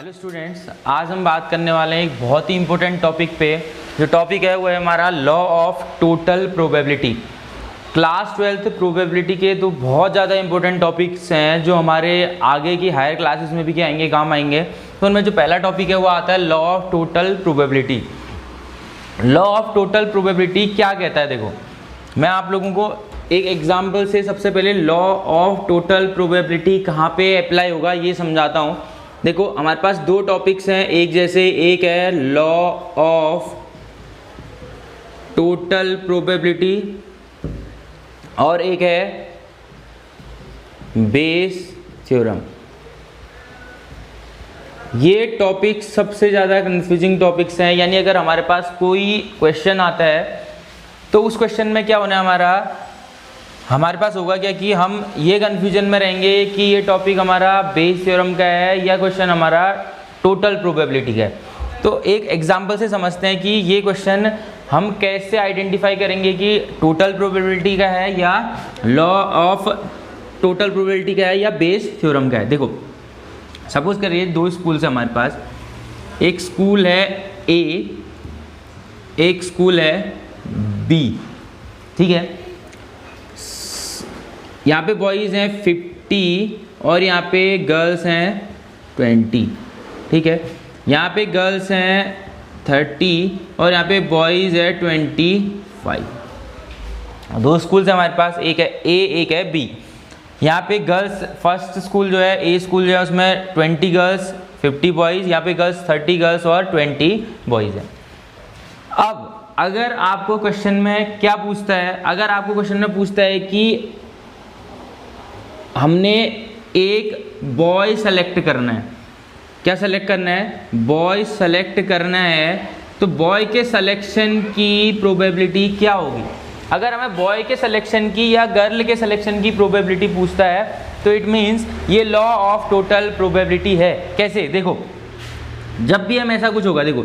Hello students, आज हम बात करने वाले हैं एक बहुत ही इंपॉर्टेंट टॉपिक पे। जो टॉपिक है वो है हमारा law of total probability. Class 12th probability के तो बहुत ज़्यादा इंपॉर्टेंट टॉपिक्स हैं जो हमारे आगे की हायर क्लासेस में भी क्या आएंगे, काम आएंगे। तो उनमें जो पहला टॉपिक है वो आता है law of total probability. Law of total probability क्या कहता है, देखो मैं आप लोगों को एक एग्जाम्पल से सबसे पहले लॉ ऑफ टोटल प्रोबेबिलिटी कहाँ पे अप्लाई होगा ये समझाता हूँ। देखो हमारे पास दो टॉपिक्स हैं एक जैसे, एक है लॉ ऑफ टोटल प्रोबेबिलिटी और एक है बेस थ्योरम। ये टॉपिक सबसे ज़्यादा कंफ्यूजिंग टॉपिक्स हैं, यानी अगर हमारे पास कोई क्वेश्चन आता है तो उस क्वेश्चन में क्या होना है, हमारे पास होगा क्या कि हम ये कन्फ्यूजन में रहेंगे कि ये टॉपिक हमारा बेस थ्योरम का है या क्वेश्चन हमारा टोटल प्रोबेबिलिटी का है। तो एक एग्जांपल से समझते हैं कि ये क्वेश्चन हम कैसे आइडेंटिफाई करेंगे कि टोटल प्रोबेबिलिटी का है या लॉ ऑफ टोटल प्रोबेबिलिटी का है या बेस थ्योरम का है। देखो सपोज करिए दो स्कूल्स है हमारे पास, एक स्कूल है ए, एक स्कूल है बी, ठीक है। यहाँ पे बॉयज़ हैं 50 और यहाँ पे गर्ल्स हैं 20, ठीक है। यहाँ पे गर्ल्स हैं 30 और यहाँ पे बॉयज़ है 25। दो स्कूल्स हैं हमारे पास, एक है ए एक है बी। यहाँ पे गर्ल्स फर्स्ट स्कूल जो है ए स्कूल जो है उसमें 20 गर्ल्स 50 बॉयज़, यहाँ पे गर्ल्स 30 गर्ल्स और 20 बॉयज़ हैं। अब अगर आपको क्वेश्चन में क्या पूछता है, अगर आपको क्वेश्चन में पूछता है कि हमने एक बॉय सेलेक्ट करना है, क्या सेलेक्ट करना है, बॉय सेलेक्ट करना है, तो बॉय के सिलेक्शन की प्रोबेबिलिटी क्या होगी। अगर हमें बॉय के सिलेक्शन की या गर्ल के सिलेक्शन की प्रोबेबिलिटी पूछता है तो इट मीन्स ये लॉ ऑफ टोटल प्रोबेबिलिटी है। कैसे, देखो जब भी हम ऐसा कुछ होगा, देखो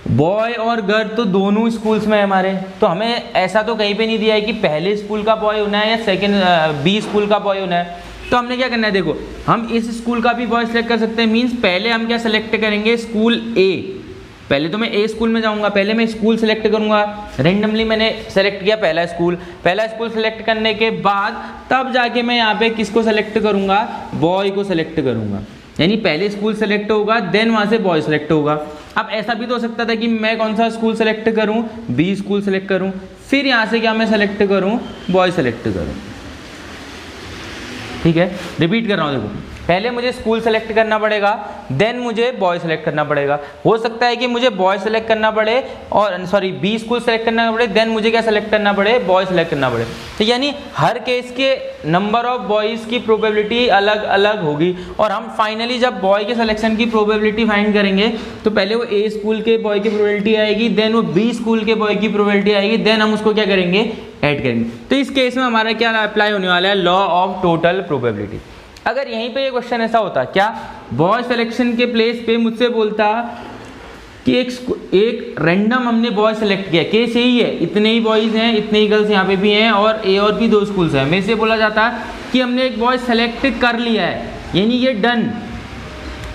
बॉय और गर्ल तो दोनों स्कूल्स में है हमारे, तो हमें ऐसा तो कहीं पे नहीं दिया है कि पहले स्कूल का बॉय होना है या सेकंड बी स्कूल का बॉय होना है। तो हमने क्या करना है, देखो हम इस स्कूल का भी बॉय सेलेक्ट कर सकते हैं। मींस पहले हम क्या सेलेक्ट करेंगे, स्कूल ए। पहले तो मैं ए स्कूल में जाऊंगा, पहले मैं स्कूल सेलेक्ट करूंगा, रेंडमली मैंने सेलेक्ट किया पहला स्कूल सेलेक्ट करने के बाद तब जाके मैं यहाँ पे किसको सेलेक्ट करूंगा, बॉय को सेलेक्ट करूंगा। यानी पहले स्कूल सेलेक्ट होगा देन वहाँ से बॉय सेलेक्ट होगा। अब ऐसा भी तो हो सकता था कि मैं कौन सा स्कूल सेलेक्ट करूं, बी स्कूल सेलेक्ट करूं, फिर यहाँ से क्या मैं सेलेक्ट करूं, बॉय सेलेक्ट करूं। ठीक है, रिपीट कर रहा हूँ, देखो पहले मुझे स्कूल सेलेक्ट करना पड़ेगा देन मुझे बॉय सेलेक्ट करना पड़ेगा। हो सकता है कि मुझे बॉय सेलेक्ट करना पड़े और सॉरी बी स्कूल सेलेक्ट करना पड़े देन मुझे क्या सेलेक्ट करना पड़े, बॉय सेलेक्ट करना पड़े। तो यानी हर केस के नंबर ऑफ बॉयज़ की प्रोबेबिलिटी अलग अलग होगी और हम फाइनली जब बॉय के सिलेक्शन की प्रोबेबिलिटी फाइंड करेंगे तो पहले वो ए स्कूल के बॉय की प्रोबेबिलिटी आएगी, देन वो बी स्कूल के बॉय की प्रोबेबिलिटी आएगी, देन हम उसको क्या करेंगे, ऐड करेंगे। तो इस केस में हमारा क्या अप्लाई होने वाला है, लॉ ऑफ टोटल प्रोबेबिलिटी। अगर यहीं पे ये क्वेश्चन ऐसा होता, क्या बॉय सिलेक्शन के प्लेस पे मुझसे बोलता कि एक रैंडम हमने बॉय सेलेक्ट किया, केस यही है, इतने ही बॉयज़ हैं इतने ही गर्ल्स यहाँ पे भी हैं और ए और बी दो स्कूल्स हैं, मेरे से बोला जाता कि हमने एक बॉय सेलेक्ट कर लिया है, यानी ये डन।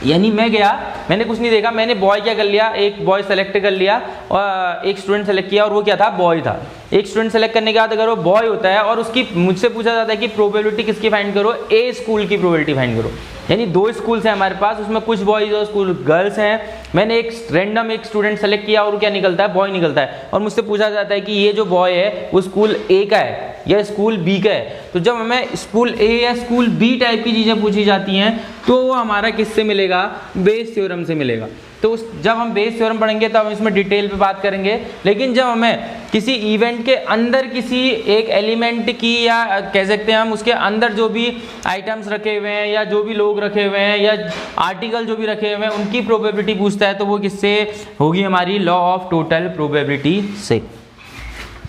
यानी मैं गया, मैंने कुछ नहीं देखा, मैंने बॉय क्या कर लिया, एक बॉय सेलेक्ट कर लिया और एक स्टूडेंट सेलेक्ट किया और वो क्या था, बॉय था। एक स्टूडेंट सेलेक्ट करने के बाद अगर वो बॉय होता है और उसकी मुझसे पूछा जाता है कि प्रोबेबिलिटी किसकी फाइंड करो, ए स्कूल की प्रोबेबिलिटी फाइंड करो। यानी दो स्कूल्स हैं हमारे पास, उसमें कुछ बॉयज़ और स्कूल गर्ल्स हैं, मैंने एक रैंडम एक स्टूडेंट सेलेक्ट किया और क्या निकलता है, बॉय निकलता है। और मुझसे पूछा जाता है कि ये जो बॉय है वो स्कूल ए का है या स्कूल बी का है। तो जब हमें स्कूल ए या स्कूल बी टाइप की चीज़ें पूछी जाती हैं तो वो हमारा किससे मिलेगा, बेस थ्योरम से मिलेगा। तो जब हम बेस थ्योरम पढ़ेंगे तब हम इसमें डिटेल पे बात करेंगे, लेकिन जब हमें किसी इवेंट के अंदर किसी एक एलिमेंट की या कह सकते हैं हम उसके अंदर जो भी आइटम्स रखे हुए हैं या जो भी लोग रखे हुए हैं या आर्टिकल जो भी रखे हुए हैं उनकी प्रोबेबिलिटी पूछता है तो वो किससे होगी, हमारी लॉ ऑफ टोटल प्रोबेबिलिटी से।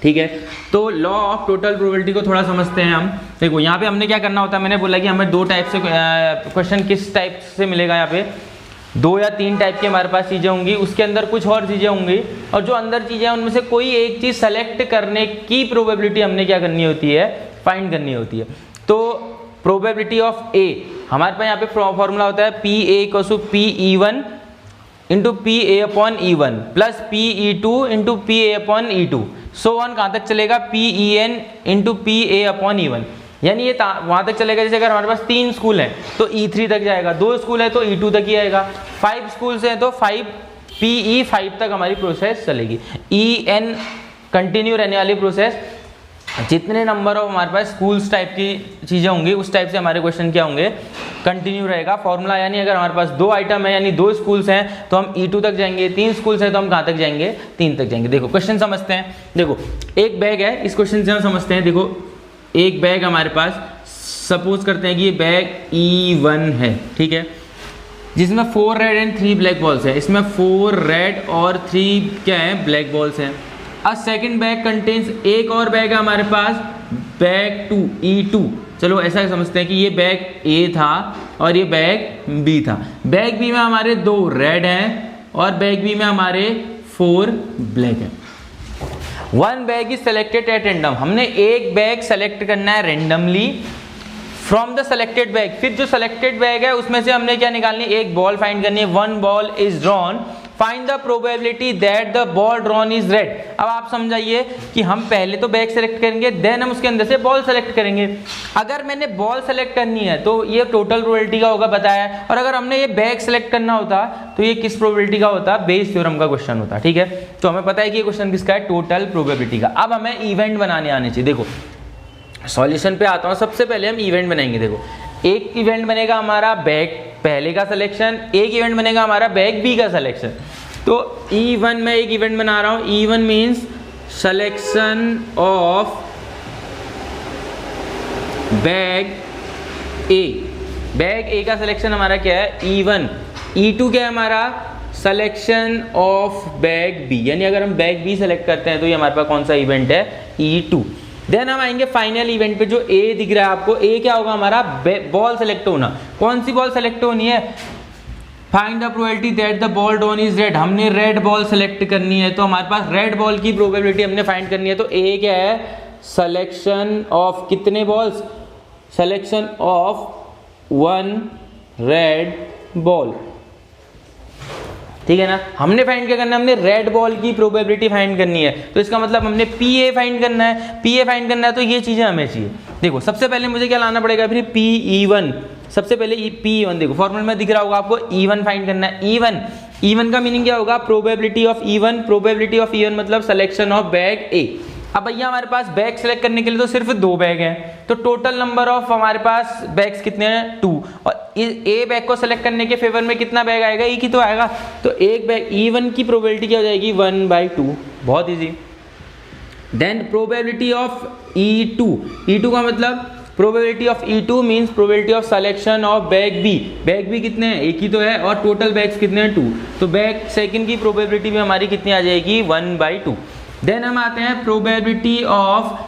ठीक है, तो लॉ ऑफ टोटल प्रोबेबिलिटी को थोड़ा समझते हैं हम। देखो यहाँ पे हमने क्या करना होता है, मैंने बोला कि हमें दो टाइप से क्वेश्चन किस टाइप से मिलेगा, यहाँ पे दो या तीन टाइप की हमारे पास चीज़ें होंगी, उसके अंदर कुछ और चीज़ें होंगी और जो अंदर चीज़ें हैं उनमें से कोई एक चीज़ सेलेक्ट करने की प्रोबेबिलिटी हमने क्या करनी होती है, फाइंड करनी होती है। तो प्रोबेबिलिटी ऑफ ए, हमारे पास यहाँ पे फॉर्मूला होता है P A equals to P E one into P A upon E one plus P E two into P A upon E two, so one कहाँ तक चलेगा, P E N into P A upon E one, यानी ये वहाँ तक चलेगा। जैसे अगर हमारे पास 3 स्कूल हैं तो E3 तक जाएगा, 2 स्कूल है तो E2 तक ही आएगा, 5 स्कूल्स हैं तो 5 PE5 तक हमारी प्रोसेस चलेगी। EN कंटिन्यू रहने वाली प्रोसेस, जितने नंबर ऑफ हमारे पास स्कूल्स टाइप की चीज़ें होंगी उस टाइप से हमारे क्वेश्चन क्या होंगे, कंटिन्यू रहेगा फॉर्मूला। यानी अगर हमारे पास 2 आइटम है यानी 2 स्कूल्स हैं तो हम E2 तक जाएंगे, 3 स्कूल्स हैं तो हम कहाँ तक जाएंगे, 3 तक जाएंगे। देखो क्वेश्चन समझते हैं। देखो एक बैग है, इस क्वेश्चन से हम समझते हैं। देखो एक बैग हमारे पास, सपोज करते हैं कि ये बैग E1 है, ठीक है, जिसमें 4 रेड एंड 3 ब्लैक बॉल्स है। इसमें 4 रेड और 3 क्या है, ब्लैक बॉल्स हैं। अ सेकंड बैग कंटेन्स, एक और बैग है हमारे पास, बैग 2 E2। चलो ऐसा समझते हैं कि ये बैग A था और ये बैग B था। बैग B में हमारे 2 रेड हैं और बैग B में हमारे 4 ब्लैक हैं। One bag is selected at random, हमने एक बैग सेलेक्ट करना है randomly from the selected bag. फिर जो सेलेक्टेड बैग है उसमें से हमने क्या निकालनी है, एक बॉल फाइंड करनी है। One ball is drawn, find the probability that the ball drawn is red. अब आप समझाइए कि हम पहले तो बैग सेलेक्ट करेंगे, देन हम उसके अंदर से बॉल सेलेक्ट करेंगे। अगर मैंने बॉल सेलेक्ट करनी है तो ये टोटल प्रोबेबिलिटी का होगा बताया, और अगर हमने ये बैग सेलेक्ट करना होता तो ये किस प्रोबेबिलिटी का होता, बेस थ्योरम का क्वेश्चन होता, ठीक है। तो हमें पता है कि ये क्वेश्चन किसका है, टोटल प्रोबेबिलिटी का। अब हमें इवेंट बनाने आने चाहिए। देखो सॉल्यूशन पे आता हूँ, सबसे पहले हम इवेंट बनाएंगे। देखो एक इवेंट बनेगा हमारा बैग पहले का सिलेक्शन, एक इवेंट बनेगा हमारा बैग बी का सिलेक्शन। तो E1 में एक इवेंट बना रहा हूँ, E1 means selection of bag A. Bag A का सिलेक्शन हमारा क्या है, E1। E2 क्या है हमारा, सिलेक्शन ऑफ बैग बी, यानी अगर हम बैग बी सेलेक्ट करते हैं तो ये हमारे पास कौन सा इवेंट है, E2। देन हम आएंगे फाइनल इवेंट पे, जो ए दिख रहा है आपको, ए क्या होगा हमारा, बॉल सेलेक्ट होना। कौन सी बॉल सेलेक्ट होनी है, find the probability that the ball drawn is red, हमने रेड बॉल सेलेक्ट करनी है तो हमारे पास रेड बॉल की प्रोबेबिलिटी हमने फाइंड करनी है। तो ए क्या है, सिलेक्शन ऑफ कितने balls, selection of 1 red ball, ठीक है ना। हमने फाइंड क्या करना है, हमने रेड बॉल की प्रोबेबिलिटी फाइंड करनी है। तो इसका मतलब हमने पी ए फाइंड करना है, पी ए फाइंड करना है तो ये चीज़ें हमें चाहिए। देखो सबसे पहले मुझे क्या लाना पड़ेगा, फिर पी E1, सबसे पहले P1। देखो फॉर्मूला में दिख रहा होगा आपको, E1 फाइंड करना है। E1 का मीनिंग क्या होगा, probability of E1, probability of E1 मतलब सिलेक्शन ऑफ बैग ए। अब भैया हमारे पास बैग सेलेक्ट करने के लिए तो सिर्फ 2 बैग हैं, तो टोटल नंबर ऑफ हमारे पास बैग्स कितने हैं, 2। और ए बैग को सेलेक्ट करने के फेवर में कितना बैग आएगा, एक ही तो आएगा। तो एक बैग E1 की प्रोबेबिलिटी क्या हो जाएगी, 1/2, बहुत easy. Then probability of E2 का मतलब probability of E2 means probability of selection of bag B. Bag B कितने हैं, एक ही तो है, और टोटल बैग्स कितने हैं, 2। तो बैग सेकंड की प्रोबेबिलिटी भी हमारी कितनी आ जाएगी, 1/2। देन हम आते हैं probability of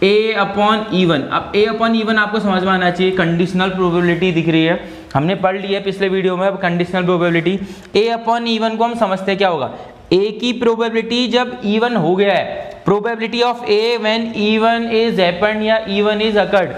A upon E1। अब A अपॉन E1 आपको समझ में आना चाहिए, कंडीशनल प्रोबेबिलिटी दिख रही है, हमने पढ़ ली है पिछले वीडियो में। अब conditional probability A upon E1 को हम समझते हैं क्या होगा, A की प्रोबेबिलिटी जब E1 हो गया है, probability of A when E1 is happened या E1 is occurred.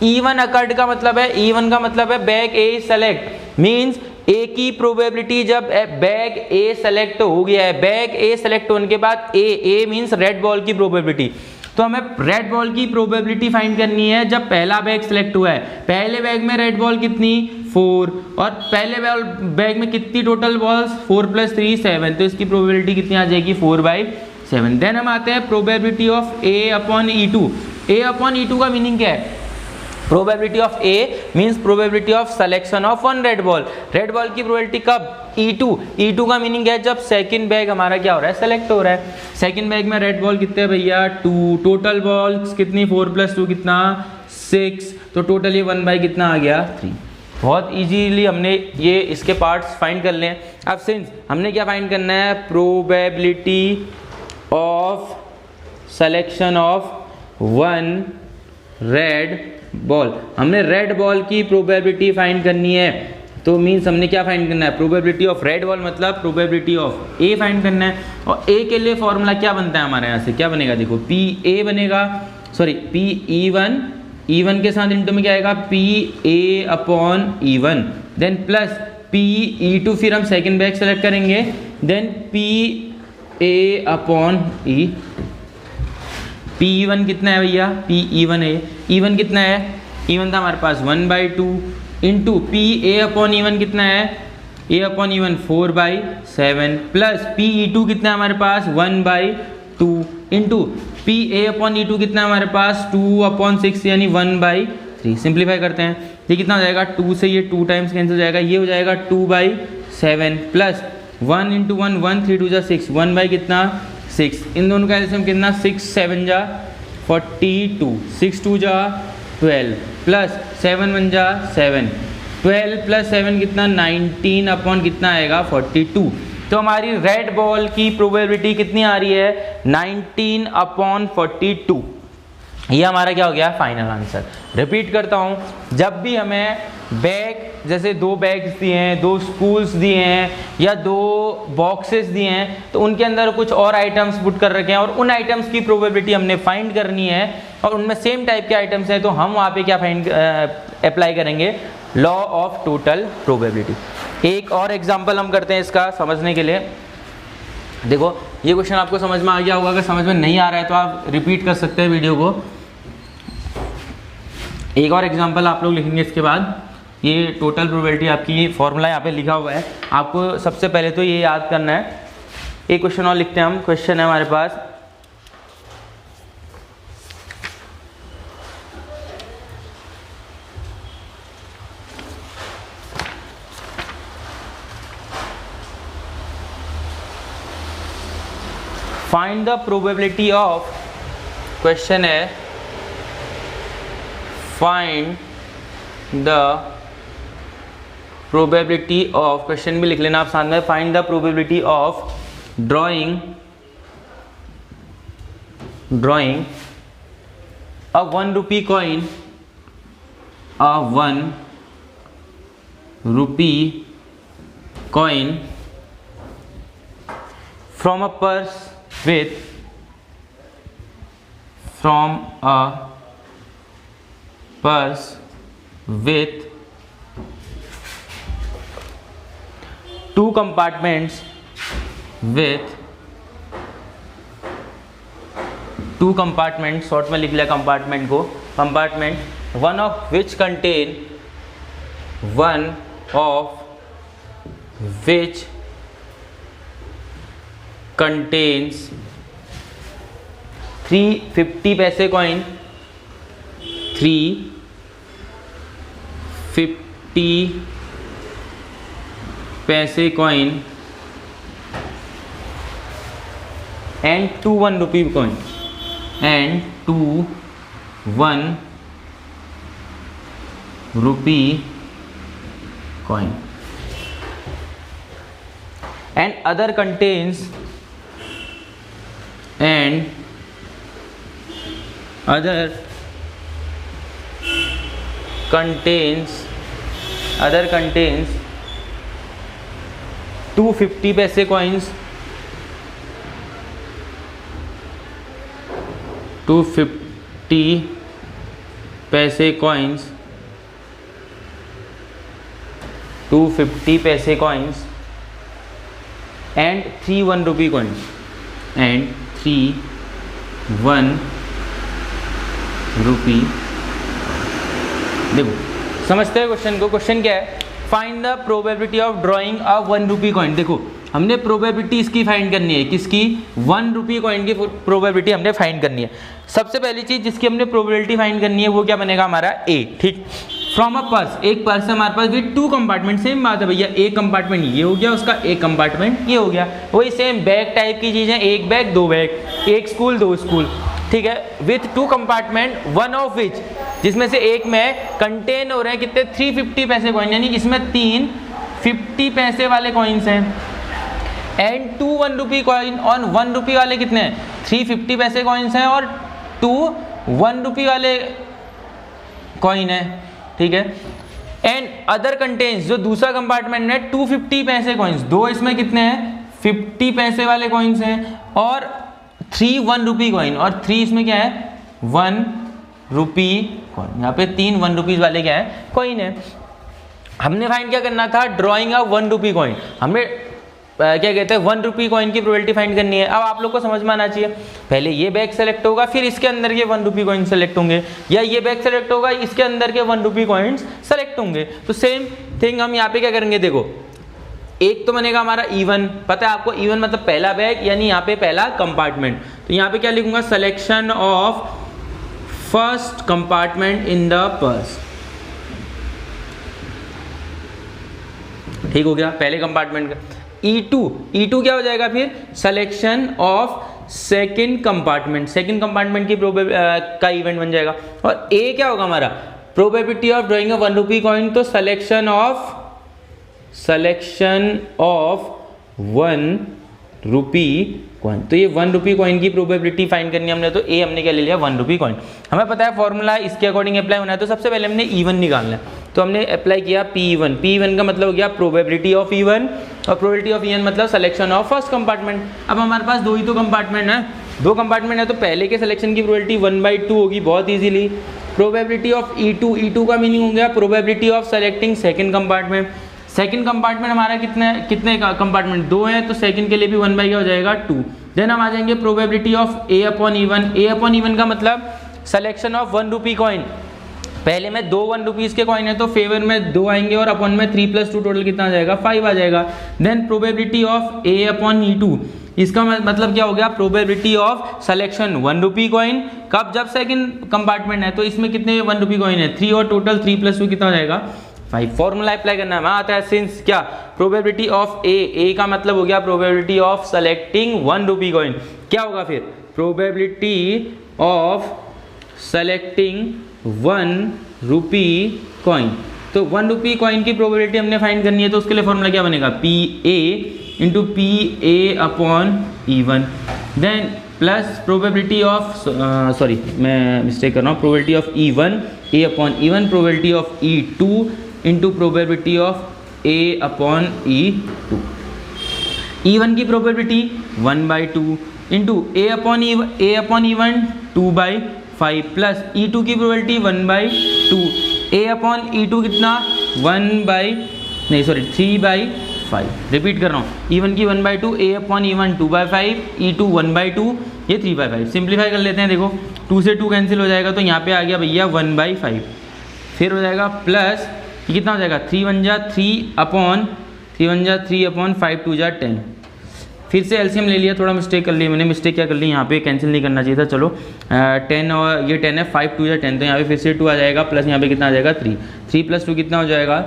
E1 occurred का मतलब है, E1 का मतलब है bag A select, means A की प्रोबेबिलिटी जब बैग A सेलेक्ट हो गया है, बैग A सेलेक्ट होने के बाद A मींस रेड बॉल की प्रोबेबिलिटी। तो हमें रेड बॉल की प्रोबेबिलिटी फाइंड करनी है जब पहला बैग सेलेक्ट हुआ है। पहले बैग में रेड बॉल कितनी, 4, और पहले बैग में कितनी टोटल बॉल्स, 4 + 3 7, तो इसकी प्रोबेबिलिटी कितनी आ जाएगी, 4/7। देन हम आते हैं probability of A upon E2। A upon E2 का मीनिंग क्या है, probability of A means probability of selection of 1 red ball. Red ball की प्रोबेबिलिटी कब, E2 का मीनिंग है जब सेकंड बैग हमारा क्या हो रहा है, सेलेक्ट हो रहा है। सेकंड बैग में रेड बॉल कितने हैं भैया, 2, टोटल बॉल्स कितनी, 4 + 2 कितना, 6, तो टोटल ये 1 बाई कितना आ गया, 3। बहुत इजीली हमने ये इसके पार्ट्स फाइंड कर लें। अब सिंस हमने क्या फाइंड करना है, probability of selection of 1 red ball. हमने रेड बॉल की प्रोबेबिलिटी फाइंड करनी है, तो मीन्स हमने क्या फाइंड करना है, प्रोबेबिलिटी ऑफ रेड बॉल मतलब प्रोबेबिलिटी ऑफ A फाइंड करना है। और A के लिए फॉर्मूला क्या बनता है हमारे यहाँ से, क्या बनेगा, देखो PA बनेगा, सॉरी PE1 E1 के साथ इंटू में क्या आएगा P A upon E1, then plus P E2, फिर हम सेकेंड बैग सेलेक्ट करेंगे, then P A upon E. P E1 कितना है भैया, पी E1 है, E1 कितना है, E1 था हमारे पास 1/2 into P A upon E1 कितना है, ए upon E1 4/7 plus P E2 कितना है हमारे पास 1/2 into P A upon E2 कितना है हमारे पास 2/6 यानी 1/3। सिंप्लीफाई करते हैं, ये कितना हो जाएगा, 2 से ये 2 टाइम्स कैंसिल हो जाएगा, ये हो जाएगा 2/7 प्लस 1 इंटू 1 1 3 2 6 1 बाई कितना 6, इन दोनों का एलसीएम कितना 6 7 जा 42, 6 2 जा 12 प्लस 7 1 जा 7, 12 प्लस 7 कितना 19 अपॉन कितना आएगा 42। तो हमारी रेड बॉल की प्रोबेबिलिटी कितनी आ रही है 19 अपॉन 42। ये हमारा क्या हो गया फाइनल आंसर। रिपीट करता हूँ, जब भी हमें बैग जैसे 2 बैग्स दिए हैं, 2 स्पूल्स दिए हैं या 2 बॉक्सेस दिए हैं, तो उनके अंदर कुछ और आइटम्स पुट कर रखे हैं और उन आइटम्स की प्रोबेबिलिटी हमने फाइंड करनी है और उनमें सेम टाइप के आइटम्स हैं, तो हम वहाँ पे क्या फाइंड अप्लाई करेंगे, लॉ ऑफ टोटल प्रोबेबिलिटी। एक और एग्जाम्पल हम करते हैं इसका समझने के लिए। देखो ये क्वेश्चन आपको समझ में आ गया होगा, अगर समझ में नहीं आ रहा है तो आप रिपीट कर सकते हैं वीडियो को। एक और एग्जांपल आप लोग लिखेंगे इसके बाद। ये टोटल प्रोबेबिलिटी आपकी फॉर्मूला यहाँ पे लिखा हुआ है, आपको सबसे पहले तो ये याद करना है। एक क्वेश्चन और लिखते हैं हम। क्वेश्चन है हमारे पास, find the probability of, question है find the probability of, question भी लिख लेना आप साथ में, find the probability of drawing a 1 rupee coin, a 1 rupee coin from a purse with, from a purse with 2 compartments, with 2 compartments, short में लिख लिया कंपार्टमेंट को, compartment one of which contains 350 पैसे कॉइन, 350 पैसे coin and 2 1 rupee coin, and 2 1 rupee coin, and other contains 250 पैसे coins, 250 पैसे coins, 250 पैसे coins and 3 1 rupee coins, and 3 1 rupee। देखो समझते हैं क्वेश्चन को। क्वेश्चन क्या है, find the probability of drawing a 1 rupee coin. देखो हमने प्रोबेबिलिटी इसकी फाइंड करनी है, किसकी, 1 rupee कॉइन की प्रोबेबिलिटी हमने फाइंड करनी है। सबसे पहली चीज जिसकी हमने प्रोबेबिलिटी फाइंड करनी है वो क्या बनेगा हमारा ए, ठीक। फ्रॉम अ पर्स, एक पर्स है हमारे पास विद 2 कंपार्टमेंट, सेम बात है भैया, एक कंपार्टमेंट ये हो गया, उसका एक कंपार्टमेंट ये हो गया, वही सेम बैग टाइप की चीज़ें, एक बैग 2 बैग, एक स्कूल 2 स्कूल, ठीक है। With 2 compartment, one of which, जिसमें से एक में कंटेन हो रहे हैं कितने 350 पैसे कॉइन, यानी इसमें 3 50 पैसे वाले कॉइन्स हैं, एंड 2 1 rupee कॉइन, और 1 rupee वाले कितने हैं 350 पैसे कॉइन्स हैं और 2 1 rupee वाले कॉइन है, ठीक है। एंड अदर कंटेन्स, जो दूसरा कंपार्टमेंट है 250 पैसे कॉइन्स, 2 इसमें कितने हैं 50 पैसे वाले कॉइन्स हैं और 3 1 rupee कॉइन, और 3 इसमें क्या है 1 रुपी कॉइन। यहाँ पे 3 1 रुपीज़ वाले क्या है, कॉइन है। हमने फाइंड क्या करना था, ड्रॉइंग अ 1 रुपी कॉइन। हमें क्या कहते हैं 1 रुपी कॉइन की प्रोबेबिलिटी फाइंड करनी है। अब आप लोग को समझ में आना चाहिए, पहले ये बैग सेलेक्ट होगा, फिर इसके अंदर के 1 रुपी कॉइन सेलेक्ट होंगे, या ये बैग सेलेक्ट होगा, इसके अंदर के 1 रुपी कॉइन्स सेलेक्ट होंगे। तो सेम थिंग हम यहाँ पे क्या करेंगे, देखो एक तो बनेगा हमारा इवन, पता है आपको इवन मतलब पहला बैग, यानी यहाँ पे पहला कंपार्टमेंट। तो यहाँ पे क्या लिखूंगा, selection of first compartment in the purse. ठीक हो गया, पहले कंपार्टमेंट का। E2 क्या हो जाएगा फिर, selection of second compartment, second compartment की का इवेंट बन जाएगा। और A क्या होगा हमारा, probability of drawing a 1 rupee coin, तो सिलेक्शन ऑफ 1 रुपी कॉइन। तो ये 1 रुपी कॉइन की प्रोबेबिलिटी फाइंड करनी है हमने, तो A हमने क्या ले लिया, 1 रुपी कॉइन। हमें पता है फॉर्मूला इसके अकॉर्डिंग अप्लाई होना है, तो सबसे पहले हमने इवन निकालना है, तो हमने अप्लाई किया P1 का मतलब हो गया प्रोबेबिलिटी ऑफ इवन, और प्रोबेबिलिटी ऑफ इवन मतलब सिलेक्शन ऑफ फर्स्ट कंपार्टमेंट। अब हमारे पास 2 ही तो कंपार्टमेंट है, 2 कंपार्टमेंट है, तो पहले के सिलेक्शन की प्रोबेबिलिटी 1/2 होगी बहुत ईजिली। प्रोबेबिलिटी ऑफ E2 का मीनिंग हो गया probability of selecting second compartment. Second compartment हमारा कितने कंपार्टमेंट, 2 है, तो सेकंड के लिए भी 1 क्या हो जाएगा, 2। देन हम आ जाएंगे probability of A upon even का मतलब सिलेक्शन ऑफ 1 रुपी कॉइन। पहले में 2 1 रुपीज़ के कॉइन है, तो फेवर में 2 आएंगे, और अपॉन में 3 + 2 टोटल कितना आ जाएगा, 5 आ जाएगा। Then probability of A upon E2, इसका मतलब क्या हो गया, probability of selection 1 rupee coin. कब, जब सेकंड कंपार्टमेंट है, तो इसमें कितने 1 रुपी कॉइन है, 3, और टोटल 3 + 2 कितना हो जाएगा, 5। फॉर्मूला अप्लाई करना है, वहाँ आता है सिंस क्या, प्रोबेबिलिटी ऑफ A का मतलब हो गया probability of selecting 1 rupee coin. क्या होगा फिर, probability of selecting 1 rupee coin. तो 1 रुपी कॉइन की प्रोबेबिलिटी हमने फाइंड करनी है, तो उसके लिए फॉर्मूला क्या बनेगा, PA upon even, then plus probability of मैं मिस्टेक कर रहा हूँ, probability of E1 A upon even, probability of E2 into probability of A upon E2। E1 की probability 1/2 into A upon even 2/5 plus E2 की probability 1/2, A upon E2 कितना 3/5। Repeat कर रहा हूँ, E1 की 1/2, A अपॉन इवन 2/5, E2 1/2, ये 3/5। Simplify कर लेते हैं, देखो 2 से 2 कैंसिल हो जाएगा, तो यहाँ पे आ गया भैया 1/5। फिर हो जाएगा प्लस, ये कितना हो जाएगा, 3 1 जा 3 अपॉन 5 2 जा 10। फिर से एलसीएम ले लिया, थोड़ा मिस्टेक कर लिया मैंने, मिस्टेक क्या कर ली, यहाँ पे कैंसिल नहीं करना चाहिए था। चलो 10 और ये 10 है, 5 2 जा 10, तो यहाँ पे फिर से 2 आ जाएगा, प्लस यहाँ पे कितना आ जाएगा 3 + 2 कितना हो जाएगा,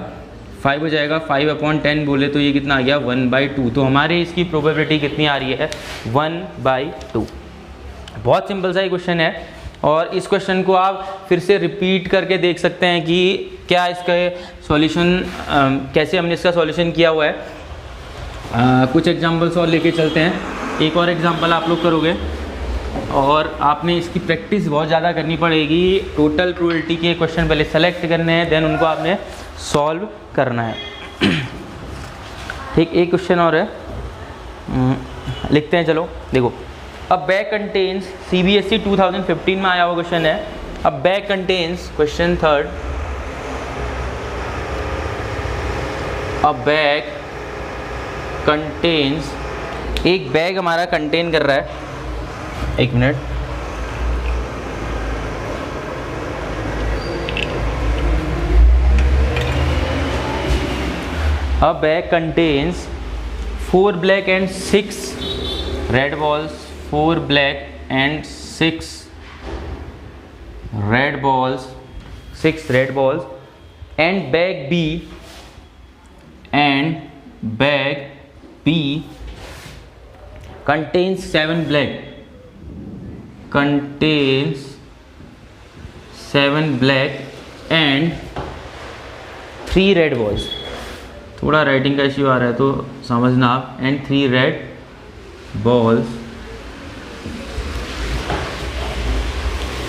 5 हो जाएगा। 5 अपॉन 10 बोले तो ये कितना आ गया 1/2। तो हमारे इसकी प्रोबेबिलिटी कितनी आ रही है, 1/2। बहुत सिंपल सा ये क्वेश्चन है, और इस क्वेश्चन को आप फिर से रिपीट करके देख सकते हैं कि क्या इसका सॉल्यूशन, कैसे हमने इसका सॉल्यूशन किया हुआ है। कुछ एग्जांपल्स और लेके चलते हैं, एक और एग्जांपल आप लोग करोगे, और आपने इसकी प्रैक्टिस बहुत ज़्यादा करनी पड़ेगी। टोटल प्रोबेबिलिटी के क्वेश्चन पहले सेलेक्ट करने हैं, देन उनको आपने सॉल्व करना है। ठीक, एक क्वेश्चन और है, लिखते हैं, चलो देखो। अ बैग कंटेन्स, CBSE 2015 में आया हुआ क्वेश्चन है। अ बैग कंटेन्स, क्वेश्चन 3, अ बैग कंटेन्स, एक बैग हमारा कंटेन कर रहा है, एक minute, a bag contains 4 black and 6 red balls, 4 black and 6 red balls, 6 red balls, and bag B contains 7 black, and 3 red balls। थोड़ा राइटिंग का issue आ रहा है तो समझना आप। And 3 red balls,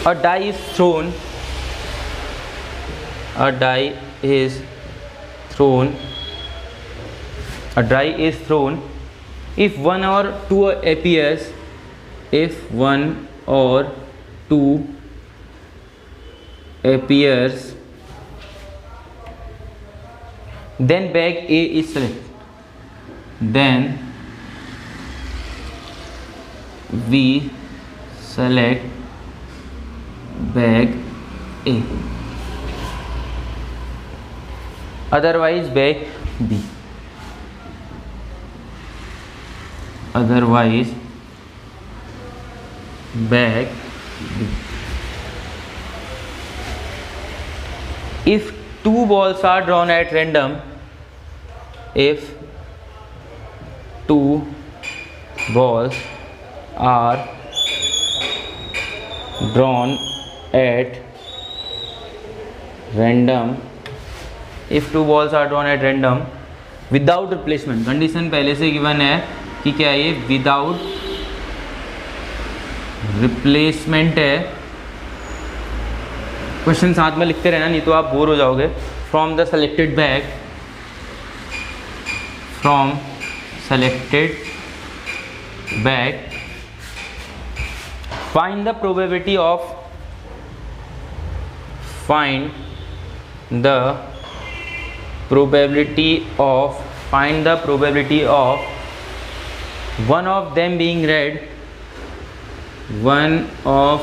a die is thrown, a die is thrown if 1 or 2 appears, if 1 or 2 appears, then bag A is selected. Then we select bag A. Otherwise bag B. Otherwise bag B. If two balls are drawn at random, if two balls are drawn at random, if two balls are drawn at random without replacement, condition पहले से given है कि क्या ये without replacement है। Question साथ में लिखते रहना, नहीं तो आप बोर हो जाओगे। From the selected bag, from selected bag find the probability of, find the probability of one of them being red, one of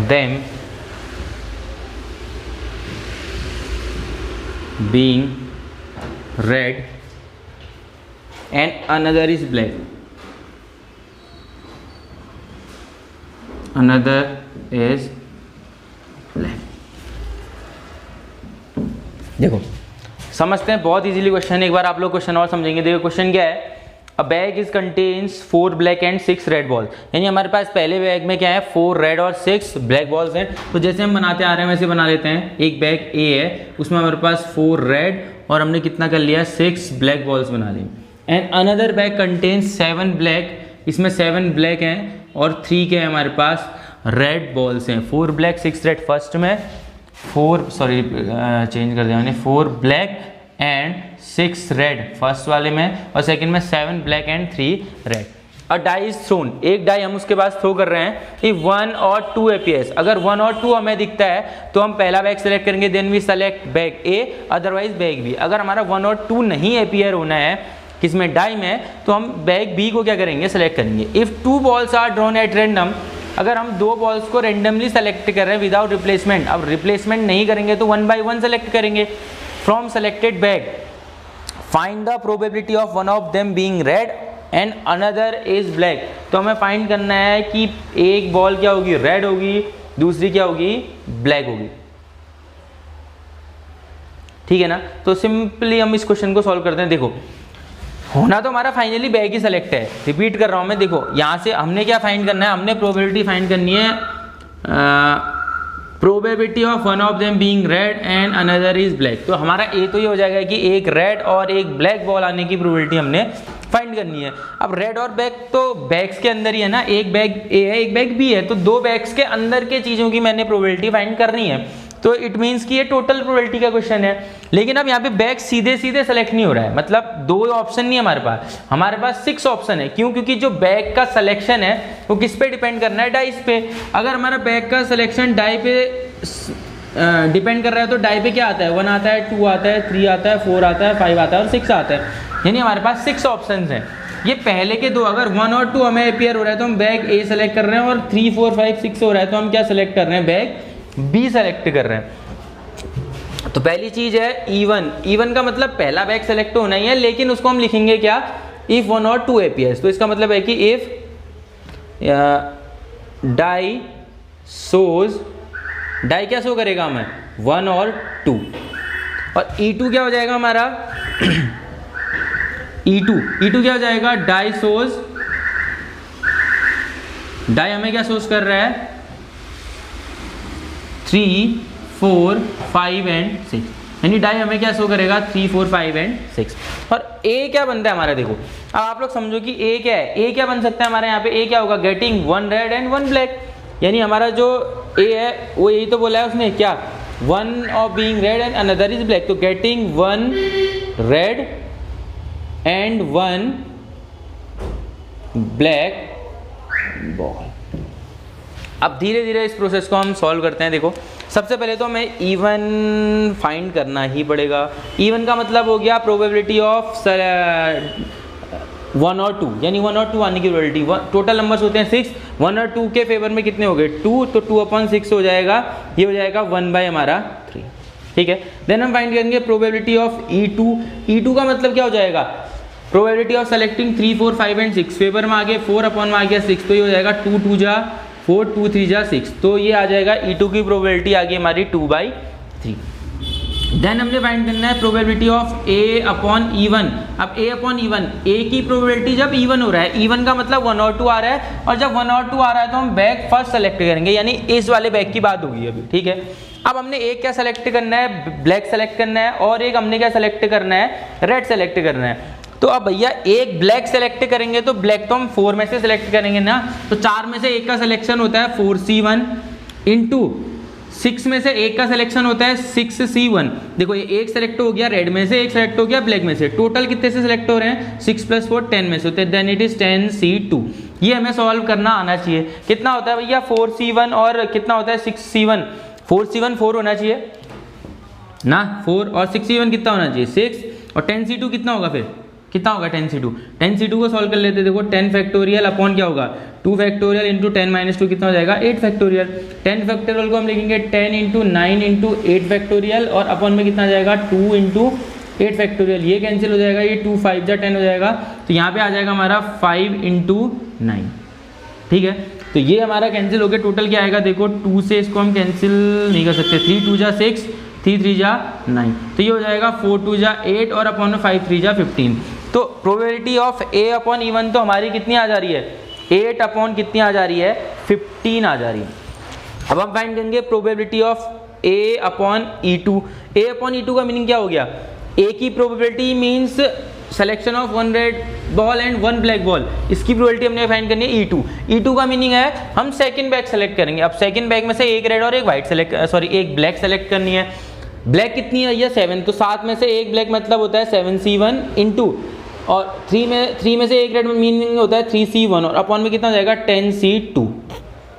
them being red and another is black. Another is black. देखो समझते हैं, बहुत easily question. एक बार आप लोग question और समझेंगे। देखो क्वेश्चन क्या है, अ bag is contains 4 black and 6 red ball. यानी हमारे पास पहले बैग में क्या है, 4 रेड और 6 ब्लैक बॉल्स हैं। तो जैसे हम बनाते आ रहे हैं वैसे बना लेते हैं। एक बैग ए है, उसमें हमारे पास 4 रेड और हमने कितना कर लिया, 6 ब्लैक बॉल्स बना ली। And another bag contains 7 black, इसमें 7 ब्लैक हैं और 3 के हमारे पास रेड बॉल्स हैं। 4 ब्लैक 6 रेड फर्स्ट में, 4 ब्लैक एंड 6 रेड फर्स्ट वाले में, और सेकंड में 7 black and 3 red. A die is thrown, एक डाई हम उसके पास थ्रो कर रहे हैं कि 1 और 2 अपीयर्स। अगर 1 और 2 हमें दिखता है तो हम पहला बैग सेलेक्ट करेंगे, then we select bag A, otherwise bag B. अगर हमारा 1 और 2 नहीं अपीयर होना है किसमें, डाई में, तो हम बैग बी को क्या करेंगे, सेलेक्ट करेंगे। If 2 balls are drawn at random, अगर हम 2 बॉल्स को रेंडमली सेलेक्ट कर रहे हैं विदाउट रिप्लेसमेंट, अब रिप्लेसमेंट नहीं करेंगे तो 1 बाय 1 सेलेक्ट करेंगे। From selected bag find the probability of one of them being red and another is black. तो हमें फाइंड करना है कि एक बॉल क्या होगी, रेड होगी, दूसरी क्या होगी, ब्लैक होगी। ठीक है ना। तो सिंपली हम इस क्वेश्चन को सॉल्व करते हैं। देखो होना तो हमारा फाइनली बैग ही सेलेक्ट है, रिपीट कर रहा हूं मैं। देखो यहां से हमने क्या फाइंड करना है, हमने प्रोबेबिलिटी फाइंड करनी है, probability of one of them being red and another is black. तो हमारा ए तो ये हो जाएगा कि एक रेड और एक ब्लैक बॉल आने की प्रोबेबिलिटी हमने फाइंड करनी है। अब रेड और ब्लैक तो बैग्स के अंदर ही है ना, एक बैग ए है एक बैग बी है, तो 2 बैग्स के अंदर के चीज़ों की मैंने प्रोबेबिलिटी फाइंड करनी है। तो इट मीन्स कि ये टोटल प्रोबेबिलिटी का क्वेश्चन है। लेकिन अब यहाँ पे बैग सीधे सीधे सेलेक्ट नहीं हो रहा है, मतलब 2 ऑप्शन नहीं है हमारे पास 6 ऑप्शन है। क्यों? क्योंकि जो बैग का सिलेक्शन है वो किस पे डिपेंड करना है, डाइस पे। अगर हमारा बैग का सिलेक्शन डाई पे डिपेंड कर रहा है तो डाई पे क्या आता है, 1 आता है, 2 आता है, 3 आता है, 4 आता है, 5 आता है और 6 आता है। यानी हमारे पास 6 ऑप्शन हैं। ये पहले के 2, अगर 1 और 2 हमें अपीयर हो रहा है तो हम बैग ए सेलेक्ट कर रहे हैं, और 3, 4, 5, 6 हो रहा है तो हम क्या सेलेक्ट कर रहे हैं, बैग बी सेलेक्ट कर रहे हैं। तो पहली चीज है इवन का मतलब पहला बैग सेलेक्ट होना ही है, लेकिन उसको हम लिखेंगे क्या, इफ 1 और 2 अपीयर्स। तो इसका मतलब है कि इफ डाई शोज, डाई क्या शो करेगा हमें, 1 और 2, और E2 क्या हो जाएगा हमारा E2 क्या हो जाएगा, डाई शोज, डाई हमें क्या शोज कर रहा है, 3, 4, 5 एंड 6। यानी डाई हमें क्या शो करेगा, 3, 4, 5 एंड 6। और ए क्या बनता है हमारा, देखो अब आप लोग समझो कि ए क्या है, ए क्या बन सकता है हमारे यहाँ पे, ए क्या होगा, गेटिंग 1 रेड एंड 1 ब्लैक। यानी हमारा जो ए है वो यही तो बोला है उसने, क्या, 1 of being red and another is black. तो getting 1 red and 1 black ball. अब धीरे धीरे इस प्रोसेस को हम सॉल्व करते हैं। देखो सबसे पहले तो हमें इवन फाइंड करना ही पड़ेगा। इवन का मतलब हो गया प्रोबेबिलिटी ऑफ 1 और 2, यानी 1 और 2 आने की प्रोबेबिलिटी। टोटल नंबर्स होते हैं 6, 1 और 2 के फेवर में कितने हो गए 2, तो 2/6 हो जाएगा, ये हो जाएगा 1/3। ठीक है, देन हम फाइंड करेंगे प्रोबेबिलिटी ऑफ E2। E2 का मतलब क्या हो जाएगा, probability of selecting 3, 4, 5 and 6। Favour में आ गया 4 में आ गया 6, तो ये हो जाएगा 2 2 जा 4, 2 3 जा 6, तो ये आ जाएगा E2 की प्रोबेबिलिटी आ गई हमारी 2/3। देन हमने फाइंड करना है प्रोबेबिलिटी ऑफ A/E1। अब A/E1, A की प्रोबेबिलिटी जब E1 हो रहा है, E1 का मतलब 1 और 2 आ रहा है, और जब 1 और 2 आ रहा है तो हम बैग फर्स्ट सेलेक्ट करेंगे, यानी इस वाले बैग की बात होगी अभी। ठीक है, अब हमने एक क्या सेलेक्ट करना है, ब्लैक सेलेक्ट करना है, और एक हमने क्या सेलेक्ट करना है, रेड सेलेक्ट करना है। तो अब भैया एक ब्लैक सेलेक्ट करेंगे तो ब्लैक तो हम 4 में से सेलेक्ट करेंगे ना, तो 4 में से एक का सिलेक्शन होता है 4C1 इंटू 6 में से एक का सिलेक्शन होता है 6C1। देखो ये एक सेलेक्ट हो गया रेड में से, एक सेलेक्ट हो गया ब्लैक में से, टोटल कितने से सिलेक्ट हो रहे हैं 6 + 4 10 में से होते हैं, देन इट इज 10C2। ये हमें सॉल्व करना आना चाहिए। कितना होता है भैया 4C1 और कितना होता है 6C1, 4C1 4 होना चाहिए ना, 4 और 6C1 कितना होना चाहिए 6, और 10C2 कितना होगा, फिर कितना होगा 10C2। 10C2 को सॉल्व कर लेते हैं। देखो 10 फैक्टोरियल अपॉन क्या होगा 2 फैक्टोरियल इंटू 10 - 2 कितना हो जाएगा 8 फैक्टोरियल। 10 फैक्टोरियल को हम लिखेंगे 10 × 9 × 8 फैक्टोरियल, और अपॉन में कितना आ जाएगा 2 × 8 फैक्टोरियल। ये कैंसिल हो जाएगा, ये 2 5 जा 10 हो जाएगा, तो यहाँ पे आ जाएगा हमारा 5 × 9। ठीक है, तो ये हमारा कैंसिल हो गया। टोटल क्या आएगा, देखो 2 से इसको हम कैंसिल नहीं कर सकते, 3 2 जा 6, 3 3 जा 9, तो ये हो जाएगा 4 2 जा 8 और अपॉन में 5 3 जा 15। तो प्रोबेबिलिटी ऑफ A/E1 तो हमारी कितनी आ जा रही है 8 अपॉन कितनी आ जा रही है 15 आ जा रही है। अब हम फाइंड करेंगे प्रोबेबिलिटी ऑफ A/E2। A/E2 का मीनिंग क्या हो गया, A की probability means selection of 1 red ball and 1 black ball, इसकी प्रोबेबिलिटी हमने फाइंड करनी है E2। E2 का मीनिंग है हम सेकंड बैग सेलेक्ट करेंगे। अब सेकंड बैग में से एक रेड और एक व्हाइट एक ब्लैक सेलेक्ट करनी है। ब्लैक कितनी है भैया 7, तो 7 में से एक ब्लैक मतलब होता है 7C1 इंटू, और 3 में से एक रेड मीनिंग होता है 3C1, और अपॉन में कितना हो जाएगा 10C2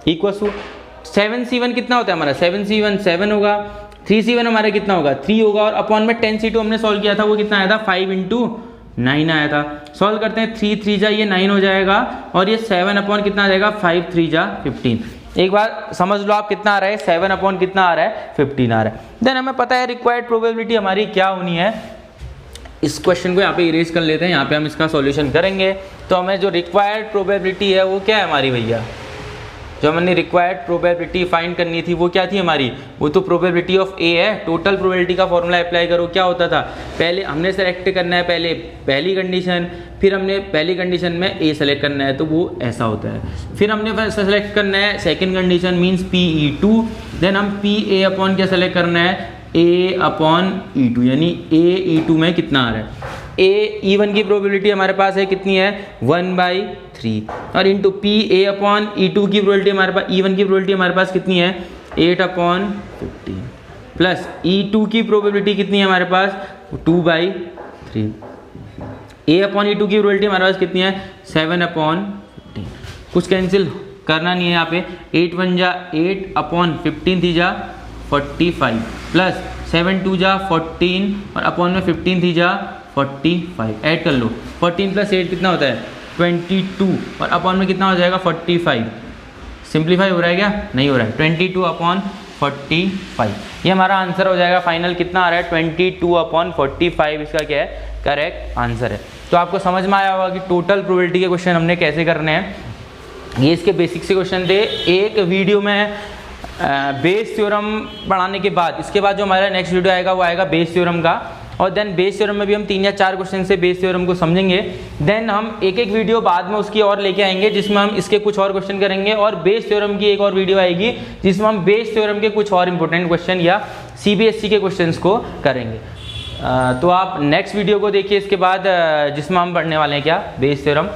इक्वल टू 7C1 कितना होता है हमारा 7C1 7 होगा, 3C1 हमारा कितना होगा 3 होगा, और अपॉन में 10C2 हमने सॉल्व किया था वो कितना आया था 5 × 9 आया था। सॉल्व करते हैं 3 3 जा ये 9 हो जाएगा, और ये 7 अपॉन कितना आ जाएगा 5 3 जा 15। एक बार समझ लो आप कितना आ रहा है 7 अपॉन कितना आ रहा है 15 आ रहा है। देन हमें पता है रिक्वायर्ड प्रोबेबिलिटी हमारी क्या होनी है। इस क्वेश्चन को यहाँ पे इरेज कर लेते हैं, यहाँ पे हम इसका सॉल्यूशन करेंगे। तो हमें जो रिक्वायर्ड प्रोबेबिलिटी है वो क्या है हमारी भैया, जो हमने रिक्वायर्ड प्रोबेबिलिटी फाइंड करनी थी वो क्या थी हमारी, वो तो प्रोबेबिलिटी ऑफ A है। टोटल प्रोबेबिलिटी का फॉर्मूला अप्लाई करो, क्या होता था पहले हमने सेलेक्ट करना है पहले पहली कंडीशन, फिर हमने पहली कंडीशन में A सेलेक्ट करना है तो वो ऐसा होता है, फिर हमने सेलेक्ट करना है second condition means PE2, then हम PA अपॉन क्या सेलेक्ट करना है A/E2, यानी AE2 में कितना आ रहा है A/E1 की प्रोबेबिलिटी हमारे पास है कितनी है 1/3, और इंटू PA/E2 की प्रोबेबिलिटी हमारे पास E1 की प्रोबेबिलिटी हमारे पास कितनी है 8/15, प्लस E2 की प्रोबेबिलिटी कितनी है हमारे पास 2/3, A/E2 की प्रोबेबिलिटी हमारे पास कितनी है 7/15। कुछ कैंसिल करना नहीं है यहाँ पे, 8 1 जा 8 अपॉन 15 3 जा 45, प्लस 7 2 जा 14, और अपॉन में 15 3 जा 45, ऐड कर लो 14 + 8 कितना होता है 22, और अपॉन में कितना हो जाएगा 45। सिंप्लीफाई हो रहा है क्या, नहीं हो रहा है, 22/45, ये हमारा आंसर हो जाएगा फाइनल। कितना आ रहा है 22/45, इसका क्या है करेक्ट आंसर है। तो आपको समझ में आया होगा कि टोटल प्रोबेबिलिटी के क्वेश्चन हमने कैसे करने हैं। ये इसके बेसिक से क्वेश्चन थे। एक वीडियो में बेस थ्योरम पढ़ाने के बाद, इसके बाद जो हमारा नेक्स्ट वीडियो आएगा वो आएगा बेस थ्योरम का, और देन बेस थ्योरम में भी हम 3 या 4 क्वेश्चन से बेस थ्योरम को समझेंगे। देन हम एक एक वीडियो बाद में उसकी और लेके आएंगे जिसमें हम इसके कुछ और क्वेश्चन करेंगे, और बेस थ्योरम की एक और वीडियो आएगी जिसमें हम बेस थ्योरम के कुछ और इंपॉर्टेंट क्वेश्चन या CBSE के क्वेश्चंस को करेंगे। तो आप नेक्स्ट वीडियो को देखिए इसके बाद, जिसमें हम पढ़ने वाले हैं क्या बेस थ्योरम।